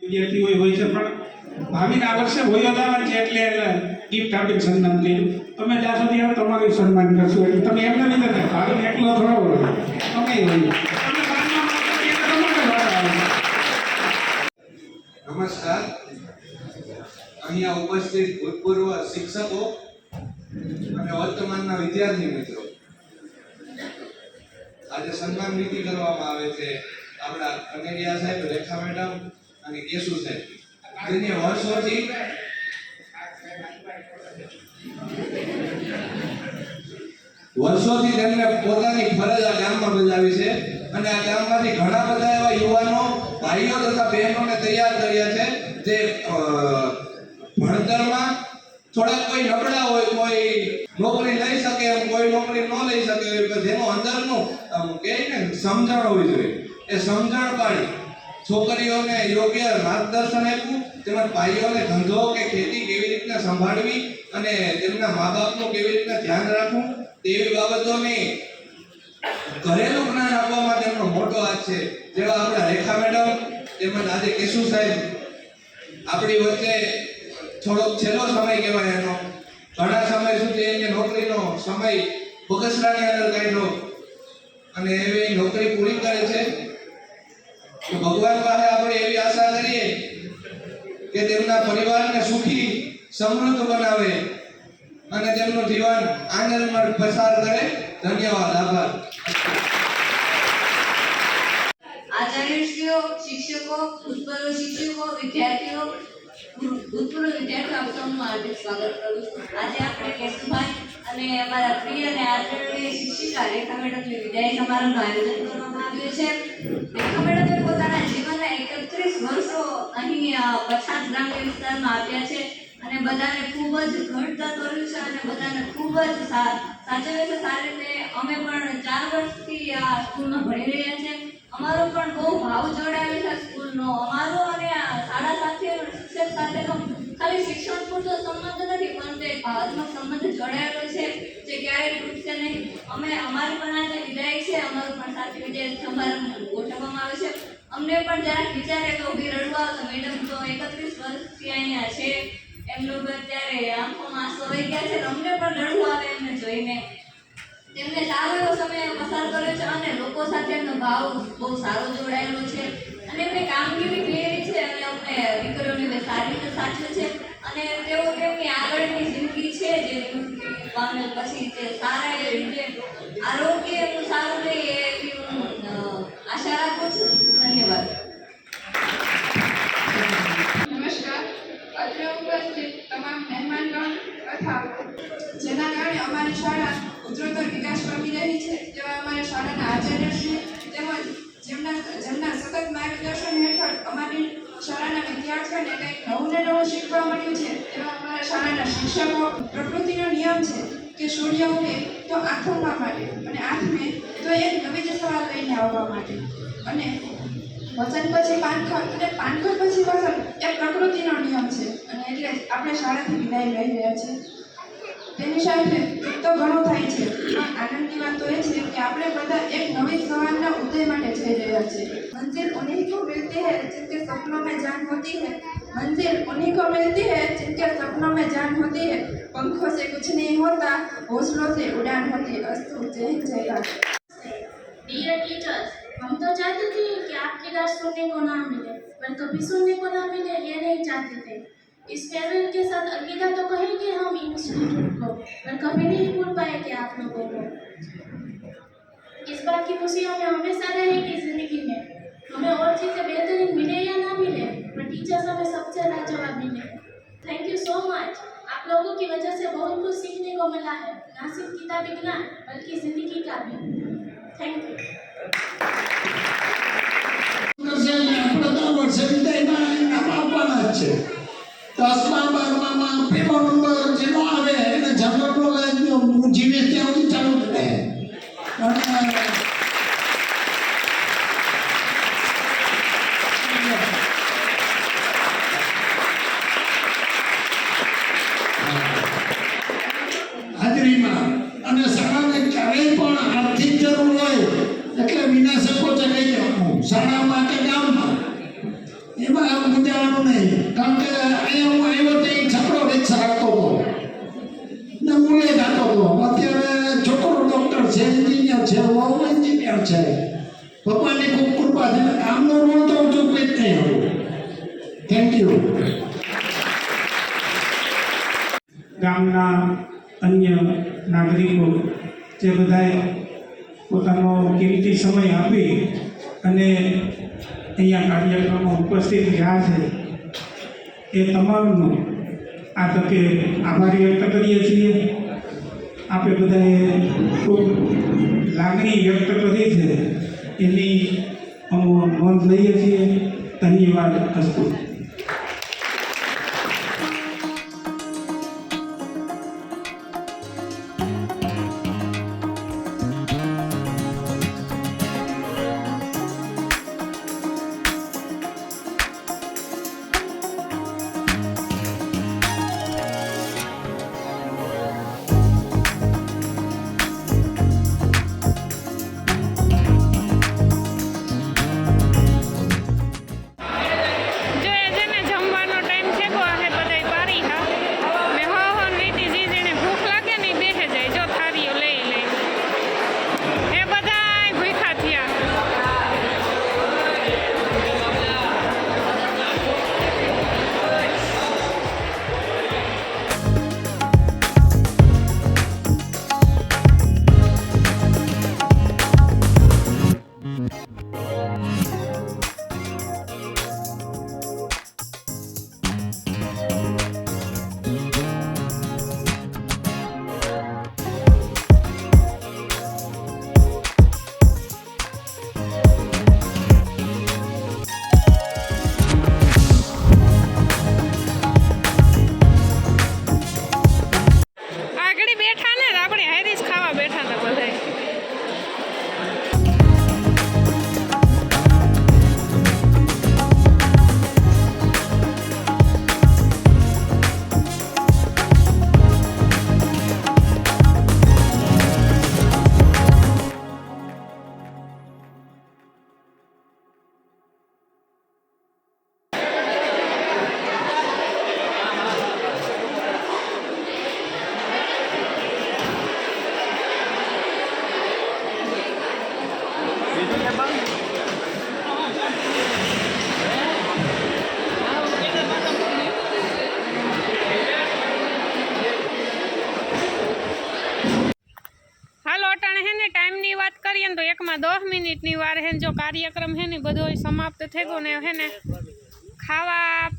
વિદ્યાર્થીઓ હોય છે પણ ભાવિના વર્ષે વયોદાન છે એટલે ગિફ્ટ આપીને સન્માન કર્યું. તમે જ્યાં સુધી આવે તમારું સન્માન કરશું એટલે તમે એમને લીધે ને ભાવિને એટલો થોડો હોય તમે હોય. નમસ્કાર. અહીંયા ઉપસ્થિત ભૂતપૂર્વ શિક્ષકો અને વર્તમાનના વિદ્યાર્થી મિત્રો, આજે સન્માન વિધિ કરવામાં આવે છે આપણા કનેરિયા સાહેબ, રેખા મેડમ અને કેશુ સાહેબ, જેને વર્ષોથી વર્ષોથી તેમને પોતાની ફરજ આ ગામમાં બજાવી છે અને આ ગામમાંથી ઘણા બધા એવા યુવાનો ભાઈઓ તથા બહેનોને તૈયાર કર્યા છે જે ભણતરમાં થોડા કોઈ નબળા હોય, કોઈ નોકરી લઈ શકે એમ, કોઈ નોકરી ન લઈ શકે એમ, જેનો અંદરનું કહે ને સમજણ હોવી જોઈએ, એ સમજણ પાડી છોકરીઓને યોગ્ય માર્ગદર્શન આપ્યું, તેમજ ભાઈઓને ધંધો કે ખેતી કેવી રીતના સંભાળવી અને તેમના મા બાપનું કેવી રીતના ધ્યાન રાખવું તેવી બાબતોની ઘરેલું જ્ઞાન આપવામાં તેમનો મોટો હાથ છે. જેવા આપણા રેખા મેડમ તેમજ આજે કેશુ સાહેબ આપણી વચ્ચે થોડોક છેલ્લો સમય કહેવાય એનો, ઘણા સમય સુધી એને નોકરીનો સમય બગસરાની અંદર કાઢ્યો અને એવી નોકરી પૂરી કરે છે. તો ભગવાન પાસે આપણે એવી આશા કરીએ કે તેમના પરિવારને સુખી સમૃદ્ધ બનાવે અને તેમનું જીવન આનંદમય પસાર કરે. ધન્યવાદ, આભાર. આચાર્યશ્રીઓ, શિક્ષકો, ભૂતપૂર્વ શિક્ષકો, વિદ્યાર્થીઓ, ભૂતપૂર્વ વિદ્યાર્થીઓ આપ સૌનું હાર્દિક સ્વાગત કરું છું. આજે આપણે કેશુભાઈ અને અમારા પ્રિય અને આદરણીય શિક્ષિકા રેખા મેડમની વિદાય સમારંભનું આયોજન કરવામાં આવ્યું છે. રેખા મેડમે પોતાના જીવનના 31 વર્ષો અહીં પછાત ગ્રામ્ય વિસ્તારમાં આપ્યા છે અને બધાને ખૂબ જ ઘડતર કર્યું છે અને બધાને ખૂબ જ સાચવે છે સારી રીતે. અમે પણ 4 વર્ષથી આ સ્કૂલમાં ભણી રહ્યા છીએ. અમારો પણ બહુ ભાવ જોડાયેલો છે સ્કૂલનો. અમારો અને શાળા સાથે શિક્ષક સાથેનો ખાલી શિક્ષણ પૂરતો સંબંધ નથી, પરંતુ એક ભાવનાત્મક સંબંધ જોડાયેલો છે જે ક્યારેય તૂટશે નહીં. અમારી પણ આજે વિદાય છે, અમારું પણ સાથે વિદાય સમારંભ ગોઠવવામાં આવે છે. અમને પણ જરાક વિચારે તો ઊભી રડવા તો મેડમ તો 31 વર્ષથી અહીંયા છે, એમનું અત્યારે આંખોમાં આંસુ આવી ગયા છે. અમને પણ રડવું આવે એમને જોઈને. તેમને સારો એવો સમય પસાર કર્યો છે અને લોકો સાથે એમનો ભાવ બહુ સારો જોડાયેલો છે અને એમને કામગીરી કરી છે અને અમને દીકરીઓને સારી રીતે સાચવે છે અને તેઓ તેમની આગળની જિંદગી છે જે પામેલ પછી તે સારા એ રીતે આરોગ્ય એમનું સારું રહે એવી હું આશા રાખું છું. ધન્યવાદ. નમસ્કાર. અત્રે ઉપસ્થિત તમામ મહેમાનગણ તથા જેના કારણે અમારી શાળા ઉત્તરોત્તર વિકાસ પામી રહી છે તેવા અમારા શાળાના આચાર્યશ્રી તેમજ જેમના સતત માર્ગદર્શન હેઠળ અમારી શાળાના વિદ્યાર્થીઓને કંઈક નવું ને નવું શીખવા મળ્યું છે તેવા અમારા શાળાના શિક્ષકો. પ્રકૃતિનો નિયમ છે કે સૂર્ય ઉગે તો આથમવા માટે અને આથમે તો એક નવી જ સવાલ લઈને આવવા માટે અને વસંત પછી પાનખર અને પાનખર પછી વસંત એ પ્રકૃતિનો નિયમ છે અને એટલે જ આપણે શાળાથી વિદાય લઈ રહ્યા છીએ. તેની સાથે તો ઘણું થાય છે પણ આનંદની વાત તો એ છે કે આપણે બધા એક નવી સવારના ઉદય માટે જઈ રહ્યા છીએ. મંજિલ ઉन्हीं को मिलती है जिनके सपनों में जान होती है. मंजिल उन्हीं को मिलती है जिनके सपनों में जान होती है. पंखों से कुछ नहीं होता, हौसलों से उड़ान होती. अस्तु. जय हिंद, जय भारत. डियर टीचर्स, हम तो चाहते थे कि आपके घर सुनने को ना मिले, पर कभी सुनने को ना मिले ये नहीं चाहते थे. इस फेयरवेल के साथ अलविदा तो कहेंगे हम इंस्टीट्यूट को, पर कभी नहीं भूल पाएंगे आप लोगों को. इस बात की खुशी हमें हमेशा रहेगी जिंदगी में. हमें और चीज़ें बेहतरीन मिले या ना मिले, पर टीचर्स हमें सबसे लाजवाब मिले. Thank you so much. आप लोगों की वजह से बहुत कुछ सीखने को मिला है, ना सिर्फ किताबी ज्ञान बल्कि जिंदगी का भी. Thank you. દસમા બારમામાં પેલો નંબર જેનો આવે એને જનરલ નોલેજ હું જીવીશ ત્યાં સુધી ચાલુ જ રહે. હાજરીમાં અને શાળાને ક્યારેય પણ આર્થિક જરૂર હોય એટલે વિના સંકોચે લઈ જવાનું શાળામાં કે ગામમાં. એમાં મૂંઝાવાનું નહીં, કારણ કે અહીંયા હું આવ્યો તો એ છકડો રિક્ષા રાખતો હતો ને મૂલે ગાતો હતો. અત્યારે છોકરો ડૉક્ટર છે, એન્જિનિયર છે, વહુ એન્જિનિયર છે. ભગવાનની ખૂબ કૃપા છે. આમનો રોલ તો જો કોઈ જ નહીં હોય. Thank you. ગામના અન્ય નાગરિકો જે બધાએ પોતાનો કિંમતી સમય આપી અને અહીંયા કાર્યક્રમમાં ઉપસ્થિત રહ્યા છે એ તમામનો આ તકે આભાર વ્યક્ત કરીએ છીએ. આપણે બધાએ ખૂબ લાગણી વ્યક્ત કરી છે એની અમે નોંધ લઈએ છીએ. ધન્યવાદ અસ્તુ. ટાઈમની વાત કરીએ ને તો એકમાં 10 મિનિટની વાર હે જો કાર્યક્રમ હે ને બધો સમાપ્ત થઈ ગયો ને હે ને ખાવા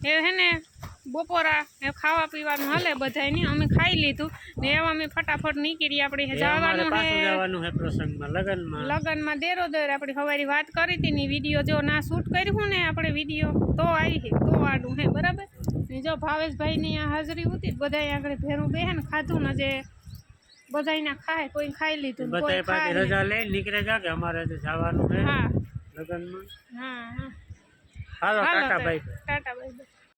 એ હે ને બપોરા એ ખાવા પીવાનું હાલે બધાયની અમે ખાઈ લીધું ને એવા અમે ફટાફટ નીકળી આપણી જવાનું હે પ્રસંગમાં લગનમાં દેરોદર આપણી હવારી વાત કરી હતી ને વિડીયો જો ના શૂટ કર્યું ને આપણે વિડીયો તો આવી છે તો આડું હે બરાબર ને જો ભાવેશભાઈની આ હાજરી હતી બધાય આગળ ભેરું બેહે ને ખાધું ને જે બધાયના ખાય કોઈ ખાઈ લીધું બધાય પાછી રજા લઈ નીકળે જા કે અમારે જવાનું છે હા લગનમાં. હા હાલો ટાટા બાય. ટાટા બાય.